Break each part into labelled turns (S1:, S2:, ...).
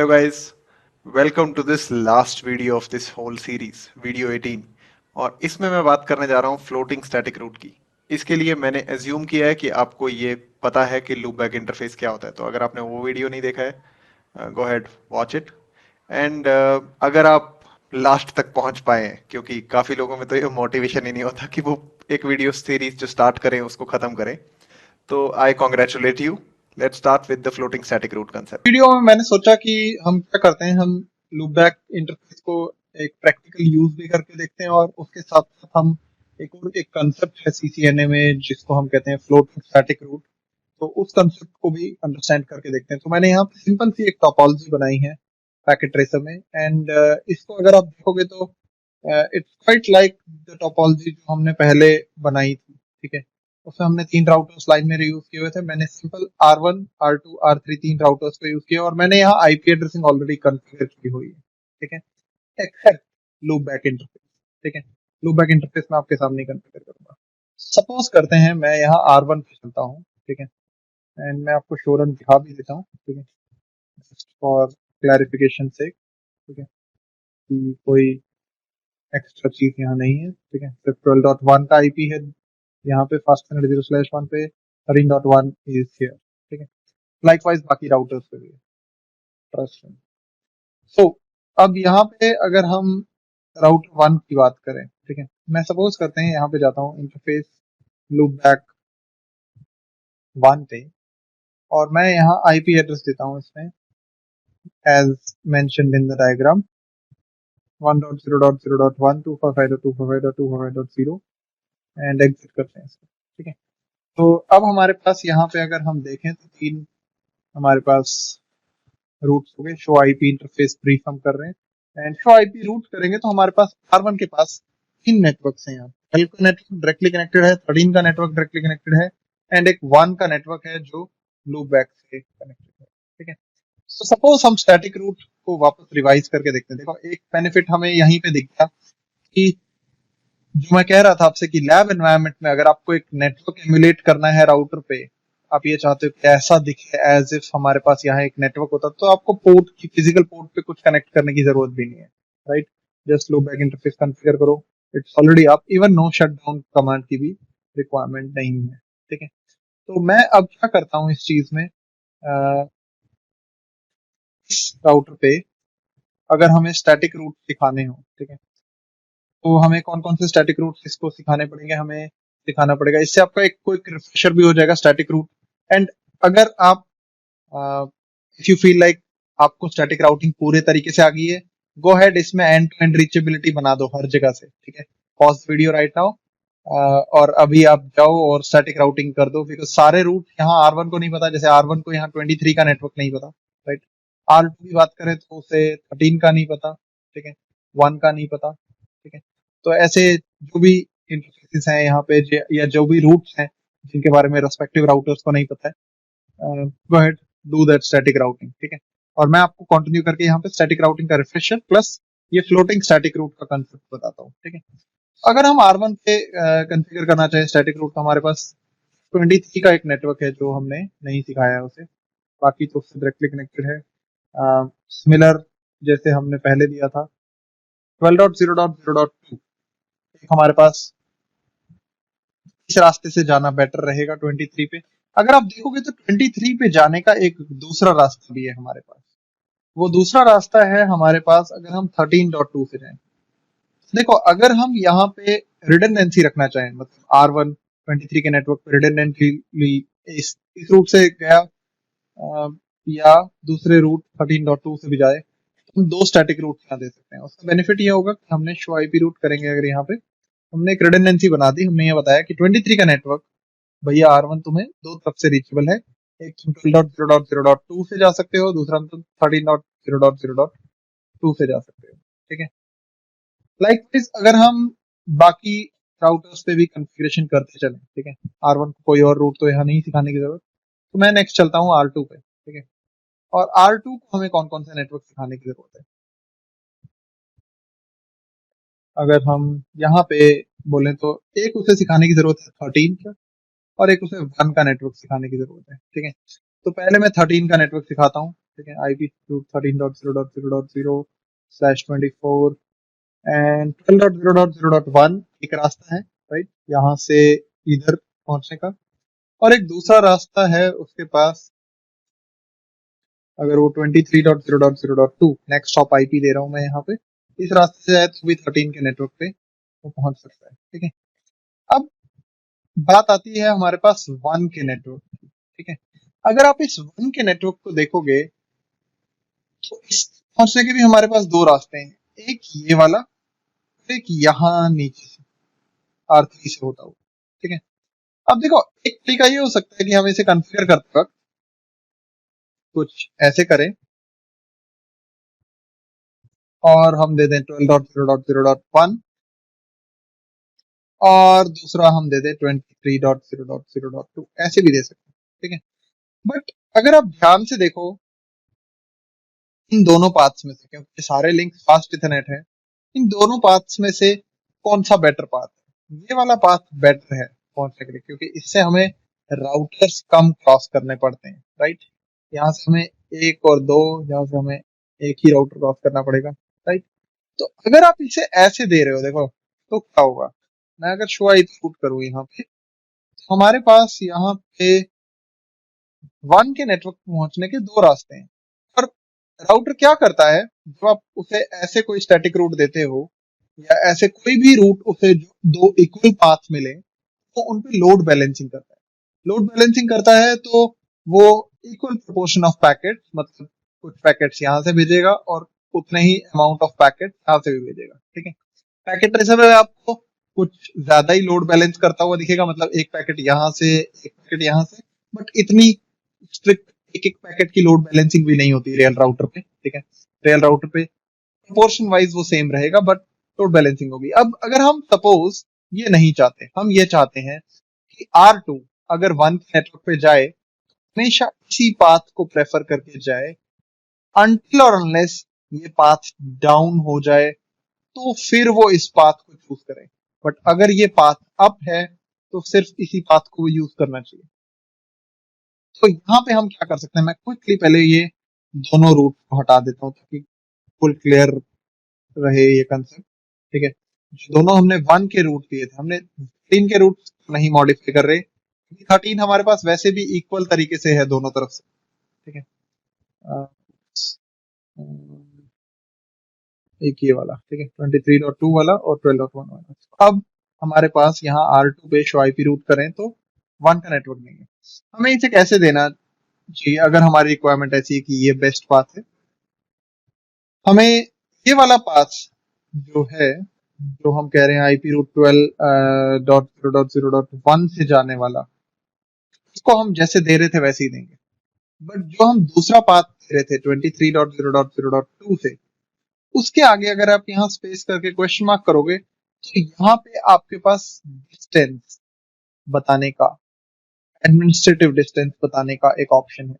S1: Hello guys, welcome to this last video of this whole series, video 18। और इसमें मैं बात करने जा रहा हूँ फ्लोटिंग स्टैटिक रूट की। इसके लिए मैंने एज्यूम किया है कि आपको ये पता है कि लूप बैक इंटरफेस क्या होता है। तो अगर आपने वो वीडियो नहीं देखा है, go ahead watch it. And अगर आप लास्ट तक पहुंच पाए हैं, क्योंकि काफी लोगों में तो ये मोटिवेशन ही नहीं होता कि वो एक वीडियो सीरीज जो स्टार्ट करें उसको खत्म करें, तो I congratulate you. Let's start with the floating static route concept.
S2: Video में मैंने सोचा कि हम क्या करते हैं, हम लूप बैक इंटरफेस को एक प्रैक्टिकल यूज भी करके देखते हैं और उसके साथ साथ हम एक कंसेप्ट है सीसीएनए में जिसको हम कहते हैं फ्लोटिंग स्टैटिक रूट। तो उस कंसेप्ट को भी अंडरस्टैंड करके देखते हैं। तो मैंने यहाँ पे सिंपल सी एक टोपोलॉजी बनाई है पैकेट ट्रेसर में। एंड इसको अगर आप देखोगे तो it's quite like the topology जो हमने पहले बनाई थी। ठीक है, उसमें हमने 3 राउटर्स लाइन में यूज किए हुए थे। मैंने simple R1, R2, R3 3 routers को यूज किया और मैंने यहाँ आईपी एड्रेसिंग ऑलरेडी कॉन्फ़िगर की हुई है। ठीक है, एक्सेप्ट लूप बैक इंटरफेस। ठीक है, लूप बैक इंटरफेस मैं आपके सामने कॉन्फ़िगर करूंगा। सपोज करते हैं मैं यहाँ R1 पे चलता हूँ। ठीक है, एंड मैं आपको शो रन दिखा भी देता हूँ। ठीक है, जस्ट फॉर क्लैरिफिकेशन से। ठीक है, कि कोई एक्स्ट्रा चीज यहाँ नहीं है। ठीक है, सिर्फ 12.1 का आईपी है यहाँ पे, फास्ट 0/1 पे 13.1 इज हियर। ठीक है, लाइकवाइज बाकी राउटर्स पे भी है, ट्रस्ट मी। सो अब यहाँ पे अगर हम राउटर 1 की बात करें, ठीक है, मैं सपोज करते हैं यहाँ पे जाता हूँ इंटरफेस लूप बैक 1 पे और मैं यहाँ आईपी एड्रेस देता हूँ इसमें as mentioned in the diagram 1.0.0.1 255.255.255.0 and exit करते हैं इसको। ठीक है, तो अब हमारे पास यहाँ पे अगर हम देखें तो 3 हमारे पास रूट्स हो गए। शो आईपी इंटरफेस ब्रीफ हम कर रहे हैं एंड शो आईपी रूट करेंगे तो हमारे पास R1 के पास 3 नेटवर्क्स हैं। यहाँ 12 का नेटवर्क डायरेक्टली कनेक्टेड है, 13 का नेटवर्क डायरेक्टली कनेक्टेड है एंड एक 1 का नेटवर्क है जो लूप बैक से कनेक्टेड है। ठीक है, तो सपोज हम स्टैटिक रूट को वापस रिवाइज करके देखते हैं। देखो, एक बेनिफिट हमें यहीं पे दिख गया कि जो मैं कह रहा था आपसे कि लैब एनवायरनमेंट में अगर आपको एक नेटवर्क एमुलेट करना है राउटर पे, आप ये चाहते हो कि ऐसा दिखे एज इफ हमारे पास यहाँ एक नेटवर्क होता, तो आपको पोर्ट की फिजिकल पोर्ट पे कुछ कनेक्ट करने की जरूरत भी नहीं है। Right, just loop back interface configure करो, it's already up. Even no shutdown command की भी रिक्वायरमेंट नहीं है। ठीक है, तो मैं अब क्या करता हूँ इस चीज में, इस राउटर पे अगर हमें स्टैटिक रूट सिखाने हो, ठीक है, तो हमें कौन कौन से स्टैटिक रूट इसको सिखाने पड़ेंगे, हमें सिखाना पड़ेगा। इससे आपका एक क्विक रिफ्रेशर भी हो जाएगा स्टैटिक रूट। एंड अगर आप इफ यू फील लाइक आपको स्टैटिक राउटिंग पूरे तरीके से आ गई है, गो हेड इसमें एंड टू एंड रीचेबिलिटी बना दो हर जगह से। ठीक है, पॉज वीडियो राइट नाउ और अभी आप जाओ और स्टैटिक राउटिंग कर दो, बिकॉज सारे रूट यहाँ R1 को नहीं पता। जैसे R1 को यहाँ 23 का नेटवर्क नहीं पता। राइट, R2 की बात करें तो उसे 13 का नहीं पता। ठीक है, 1 का नहीं पता। ठीक है, तो ऐसे जो भी इंटरफेसेस हैं यहाँ पे या जो भी रूट्स हैं जिनके बारे में रेस्पेक्टिव राउटर्स को नहीं पता है, go ahead do that static routing. ठीक है, और मैं आपको कंटिन्यू करके यहाँ पे स्टैटिक राउटिंग का रिफ्रेशर प्लस ये फ्लोटिंग स्टैटिक रूट का कंसेप्ट बताता हूँ। ठीक है, अगर हम R1 पे कंफिगर करना चाहें स्टैटिक रूट, तो हमारे पास 23 का एक नेटवर्क है जो हमने नहीं सिखाया है उसे, बाकी तो उससे डायरेक्टली कनेक्टेड है। सिमिलर जैसे हमने पहले दिया था 12.0.0.2 एक हमारे पास इस रास्ते से जाना बेटर रहेगा 23 पे। अगर आप देखोगे तो 23 पे जाने का एक दूसरा रास्ता भी है हमारे पास। वो दूसरा रास्ता है हमारे पास अगर हम 13.2 से जाएं। देखो, अगर हम यहाँ पे रिडंडेंसी रखना चाहें, मतलब R1 23 के नेटवर्क पे रिडंडेंटली इस रूट से गया या दूसरे रूट 13.2 से भी जाए, तो हम 2 स्टैटिक रूट यहाँ दे सकते हैं। उसका बेनिफिट ये होगा कि हमने शो आईपी रूट करेंगे अगर यहाँ पे, हमने एक रिडंडेंसी बना दी। हमने ये बताया कि 23 का नेटवर्क भैया R1 तुम्हें 2 तरफ से रीचेबल है। एक तुम 12.0.0.2 से जा सकते हो, दूसरा तुम 13.0.0.2 से जा सकते हो। ठीक है, लाइकवाइज अगर हम बाकी राउटर्स पे भी कॉन्फ़िगरेशन करते चलें, ठीक है, R1 को कोई और रूट तो यहाँ नहीं सिखाने की जरूरत, तो मैं नेक्स्ट चलता हूँ R2 पे। ठीक है, और R2 को हमें कौन कौन से नेटवर्क सिखाने की जरूरत है। अगर हम यहाँ पे बोलें तो एक उसे सिखाने की जरूरत है 13 का और एक उसे 1 का नेटवर्क सिखाने की जरूरत है। ठीक है, तो पहले मैं 13 का नेटवर्क सिखाता हूँ। ठीक है, IP रूट 13.0.0.0/24 एंड 12.0.0.1 एक रास्ता है, राइट, यहाँ से इधर पहुंचने का। और एक दूसरा रास्ता है उसके पास, अगर वो 23.0.0.2 नेक्स्ट हॉप IP दे रहा हूं मैं यहाँ पे, इस रास्ते से जाए तो भी 13 के नेटवर्क पे वो पहुंच सकता है, ठीक है। अब बात आती है हमारे पास 1 के नेटवर्क की, ठीक है। अगर आप इस 1 के नेटवर्क को देखोगे तो इस पहुंचने के भी हमारे पास दो रास्ते हैं, एक ये वाला, एक यहाँ नीचे से R3 से होता हुआ, ठीक है। अब देखो, एक तरीका ये हो सकता है कि हम इसे कॉन्फ़िगर करते वक्त कुछ ऐसे करें और हम दे दें 12.0.0.1 और दूसरा हम दे दें 23.0.0.2, ऐसे भी दे सकते हैं, ठीक है। बट अगर आप ध्यान से देखो इन दोनों पाथ्स में से, क्योंकि सारे लिंक्स फास्ट इथरनेट है, इन दोनों पाथ्स में से कौन सा बेटर पाथ है? ये वाला पाथ बेटर है पहुंचने के लिए, क्योंकि इससे हमें राउटर्स कम क्रॉस करने पड़ते हैं, राइट। यहाँ से हमें एक और दो, यहाँ से हमें एक ही राउटर क्रॉस करना पड़ेगा, राइट। तो अगर आप इसे ऐसे दे रहे हो, देखो तो क्या होगा, मैं अगर शो आई शूट करूँ यहाँ पे, तो हमारे पास यहाँ पे 1 के नेटवर्क पहुंचने के दो रास्ते हैं। और राउटर क्या करता है, जब आप उसे ऐसे कोई स्टैटिक रूट देते हो या ऐसे कोई भी रूट उसे दो इक्वल पाथ मिले, तो उन पे लोड बैलेंसिंग करता है। लोड बैलेंसिंग करता है तो वो इक्वल प्रोपोर्शन ऑफ पैकेट, मतलब कुछ पैकेट्स यहाँ से भेजेगा और उतने ही अमाउंट ऑफ पैकेट यहाँ से भी भेजेगा, ठीक है। पैकेट ट्रेसर में आपको कुछ ज्यादा ही लोड बैलेंस करता हुआ दिखेगा, मतलब एक पैकेट यहाँ से एक पैकेट यहाँ से, बट इतनी स्ट्रिक्ट एक एक पैकेट की लोड बैलेंसिंग भी नहीं होती रियल राउटर पे, ठीक है। रियल राउटर पे प्रोपोर्शन वाइज वो सेम रहेगा, बट लोड बैलेंसिंग होगी। अब अगर हम सपोज ये नहीं चाहते, हम ये चाहते हैं कि R2 अगर 1 नेटवर्क पे जाए हमेशा इसी पाथ को प्रेफर करके जाए, अनटिल और अनलेस ये पाथ डाउन हो जाए तो फिर वो इस पाथ को चूज करे। बट अगर ये पाथ अप है तो सिर्फ इसी पाथ को यूज करना चाहिए। तो यहाँ पे हम क्या कर सकते हैं, मैं क्विकली पहले ये दोनों रूट को हटा देता हूँ ताकि फुल क्लियर रहे ये कंसेप्ट, ठीक है। दोनों हमने 1 के रूट दिए थे, हमने 13 के रूट नहीं मॉडिफाई कर रहे, 13 हमारे पास वैसे भी इक्वल तरीके से है दोनों तरफ से, ठीक है। अ, एक ये वाला, ठीक है, 23.2 वाला और 12.1 वाला। अब हमारे पास यहाँ R2 पे शो IP रूट करें तो 1 का नेटवर्क नहीं है। हमें इसे कैसे देना चाहिए अगर हमारी रिक्वायरमेंट ऐसी है कि ये बेस्ट पाथ है? हमें ये वाला पाथ जो है, जो हम कह रहे हैं IP रूट 12.0.0.1 से जाने वाला, इसको हम जैसे दे रहे थे वैसे ही देंगे। बट जो हम दूसरा पाथ दे रहे थे 23.0.0.2 से, उसके आगे अगर आप यहाँ स्पेस करके क्वेश्चन मार्क करोगे तो यहाँ पे आपके पास डिस्टेंस बताने का, एडमिनिस्ट्रेटिव डिस्टेंस बताने का एक ऑप्शन है।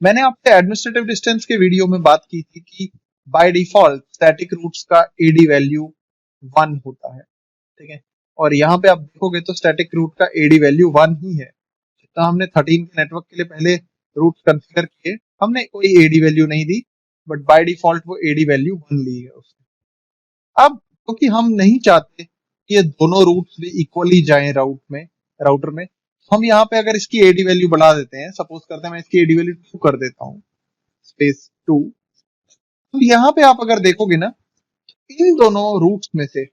S2: मैंने आपसे एडमिनिस्ट्रेटिव डिस्टेंस के वीडियो में बात की थी कि बाय डिफॉल्ट स्टैटिक रूट्स का एडी वैल्यू 1 होता है, ठीक है। और यहाँ पे आप देखोगे तो स्टैटिक रूट का एडी वैल्यू 1 ही है। जितना हमने 13 के नेटवर्क के लिए पहले रूट कंफिगर किए, हमने कोई एडी वैल्यू नहीं दी, बट बाय डिफॉल्ट वो एडी वैल्यू 1 ली है उसने। अब क्योंकि हम नहीं चाहते कि ये दोनों रूट्स भी इक्वली जाएं राउटर में, हम यहाँ पे अगर इसकी एडी वैल्यू बढ़ा देते हैं, सपोज करते हैं मैं इसकी एडी वैल्यू 2 कर देता हूँ, स्पेस 2। तो यहाँ पे आप अगर देखोगे ना, इन दोनों रूट्स में से,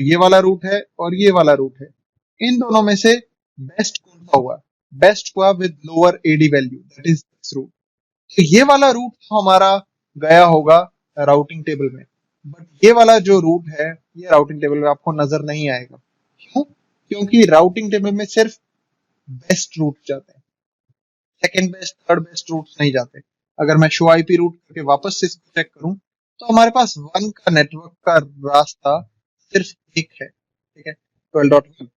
S2: ये वाला रूट है और ये वाला रूट है, इन दोनों में से बेस्ट कौन सा हुआ? बेस्ट हुआ with lower AD value, that is this route. तो ये वाला रूट तो हमारा गया होगा राउटिंग टेबल में, बट ये वाला जो रूट है ये राउटिंग टेबल में आपको नजर नहीं आएगा। क्यों? क्योंकि राउटिंग टेबल में सिर्फ बेस्ट रूट जाते हैं, second best third best route नहीं जाते। अगर मैं शो आईपी रूट करके वापस से इसको चेक करूं तो हमारे पास 1 का नेटवर्क का रास्ता सिर्फ एक है, ठीक है, 12.1।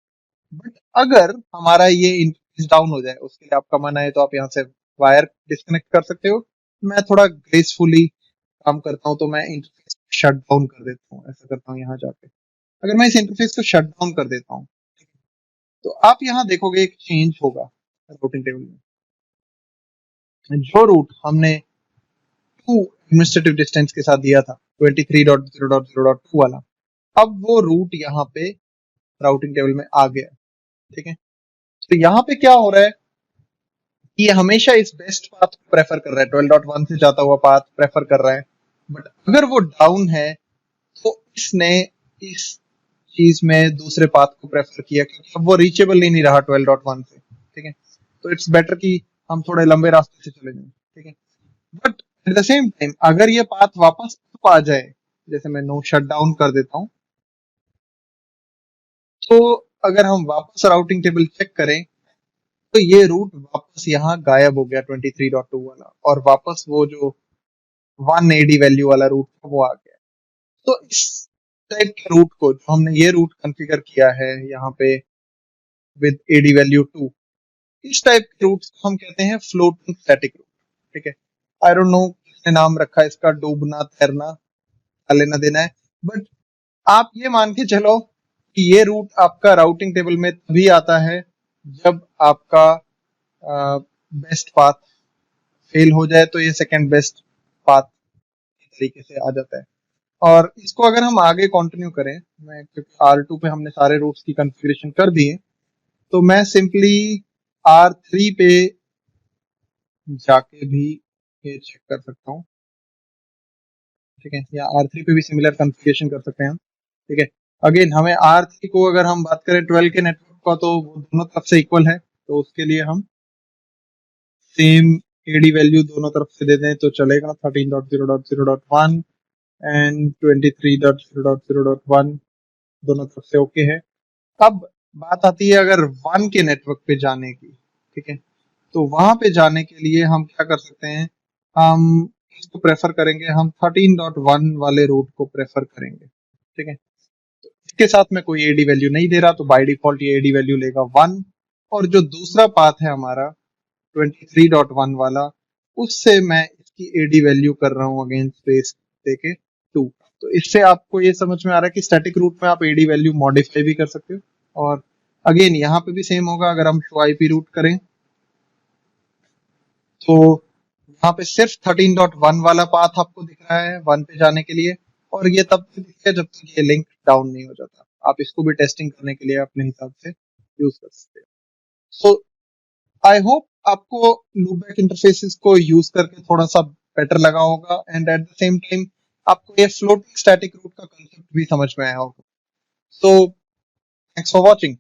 S2: बट अगर हमारा ये इंटरफेस डाउन हो जाए, उसके लिए आपका मन है तो आप यहाँ से वायर डिस्कनेक्ट कर सकते हो। मैं थोड़ा ग्रेसफुली काम करता हूँ तो मैं इंटरफेस शट डाउन कर देता हूँ, ऐसा करता हूँ यहाँ जाके। अगर मैं इस इंटरफेस को शट डाउन कर देता हूँ तो आप यहाँ देखोगे एक चेंज होगा रूटिंग टेबल में। जो रूट हमने 2 एडमिनिस्ट्रेटिव डिस्टेंस के साथ दिया था 23.0.0.2 वाला। अब वो रूट यहाँ पे राउटिंग टेबल में आ गया, ठीक है। तो यहाँ पे क्या हो रहा है कि ये हमेशा इस बेस्ट पाथ को प्रेफर कर रहा है, 12.1 से जाता हुआ पाथ प्रेफर कर रहा है। बट अगर वो डाउन है तो इसने इस चीज में दूसरे पाथ को प्रेफर किया, क्योंकि अब वो रीचेबल ही नहीं रहा 12.1 से, ठीक है। तो इट्स बेटर कि हम थोड़े लंबे रास्ते से चले जाएं, ठीक है। But at the same time अगर ये पाथ वापस आ जाए, जैसे मैं नो शट डाउन कर देता हूं, तो अगर हम वापस राउटिंग टेबल चेक करें तो ये रूट वापस यहाँ गायब हो गया 23.2 वाला, और वापस वो जो 1 एडी वैल्यू वाला रूट था वो आ गया। तो इस टाइप के रूट को, जो हमने ये रूट कॉन्फ़िगर किया है यहाँ पे विद एडी वैल्यू 2, इस टाइप के रूट्स को हम कहते हैं फ्लोटिंग स्टैटिक रूट, ठीक है। आई डोंट नो किसने नाम रखा है इसका, डूबना तैरना लेना देना है। बट आप ये मान के चलो कि ये रूट आपका राउटिंग टेबल में तभी आता है जब आपका बेस्ट पाथ फेल हो जाए, तो ये सेकंड बेस्ट पाथ तरीके से आ जाता है। और इसको अगर हम आगे कंटिन्यू करें, मैं क्योंकि R2 पे हमने सारे रूट्स की कॉन्फ़िगरेशन कर दिए, तो मैं सिंपली R3 पे जाके भी ये चेक कर सकता हूँ, ठीक है। या R3 पे भी सिमिलर कॉन्फ़िगरेशन कर सकते हैं हम, ठीक है। अगेन हमें R3 को अगर हम बात करें 12 के नेटवर्क का, तो वो दोनों तरफ से इक्वल है, तो उसके लिए हम सेम एडी वैल्यू दोनों तरफ से दे दें तो चलेगा। 13.0.0.1 एंड 23.0.0.1 दोनों तरफ से ओके है। अब बात आती है अगर 1 के नेटवर्क पे जाने की, ठीक है। तो वहां पे जाने के लिए हम क्या कर सकते हैं, हम इसको प्रेफर करेंगे, हम 13.1 वाले रूट को प्रेफर करेंगे, ठीक है। तो इसके साथ में कोई एडी वैल्यू नहीं दे रहा, तो बाय डिफॉल्ट ये एडी वैल्यू लेगा 1। और जो दूसरा पाथ है हमारा 23.1 वाला, उससे मैं इसकी एडी वैल्यू कर रहा हूँ अगेन स्पेस देके 2। तो इससे आपको ये समझ में आ रहा है कि स्टैटिक रूट में आप एडी वैल्यू मॉडिफाई भी कर सकते हो। और अगेन यहाँ पे भी सेम होगा, अगर हम शो आईपी रूट करें तो यहाँ पे सिर्फ 13.1 वाला पाथ आपको दिख रहा है 1 पे जाने के लिए, और ये तब तक दिखेगा जब तक ये लिंक डाउन नहीं हो जाता। आप इसको भी टेस्टिंग करने के लिए अपने हिसाब से यूज कर सकते हो। सो आई होप आपको लूपबैक इंटरफेसेस को यूज करके थोड़ा सा बेटर लगा होगा, and at the same time आपको ये फ्लोटिंग स्टैटिक रूट का कंसेप्ट भी समझ में आया होगा। So thanks for watching.